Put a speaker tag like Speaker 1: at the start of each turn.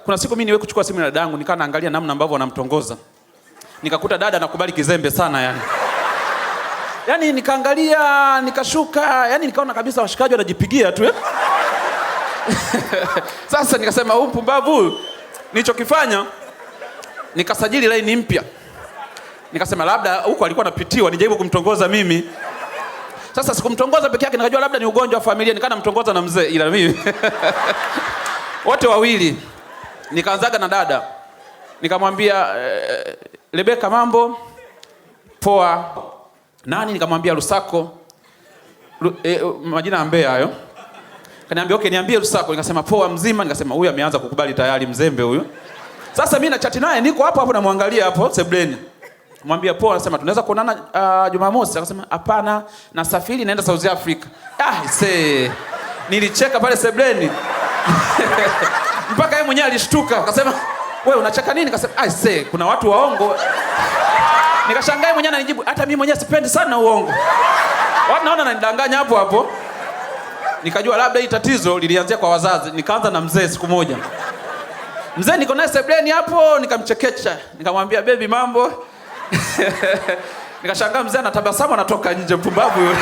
Speaker 1: Kuna siku mimi niwe kuchukua simu ya dadangu, nikaa naangalia namna ambavyo wanamtongoza. Nikakuta dada anakubali kizembe sana yani. Yaani nikaangalia, nikashuka, yani nikaona kabisa washikaji wanajipigia tu Sasa nikasema huyu mpumbavu nilichokifanya nikasajili line mpya. Nikasema labda huko alikuwa anapitiwa, nijaribu kumtongoza mimi. Sasa sikumtongoza peke yake, nikajua labda ni ugonjwa wa familia, nikaanza mtongoza na mzee ila mimi. Wote wawili. Nikaanzaga na dada. Nikamwambia Rebeka mambo poa. Nani? Nikamwambia Lusako. Majina ya Mbeya hayo. Kaniambia okay, niambie Lusako. Nikasema poa mzima. Nikasema huyu ameanza kukubali tayari, mzembe huyu. Sasa mimi na chat naye, niko hapo namwangalia hapo sebleni. Mwambia poa, anasema tunaweza kuonana Jumamosi. Akasema hapana, nasafiri naenda South Africa. Nilicheka pale sebleni. Mpaka yeye mwenyewe alishtuka. Akasema wewe unacheka nini? Akasema kuna watu waongo. Nikashangaa mwenyewe ananijibu hata mimi mwenyewe sipendi sana uongo. Watu naona ananidanganya hapo hapo. Nikajua labda hii tatizo lilianzia kwa wazazi. Nikaanza na mzee siku moja. Mzee niko naye sebleni hapo, nikamchekecha. Nikamwambia baby mambo. Nikashangaa mzee anatabasamu, anatoka nje, mpumbavu yule.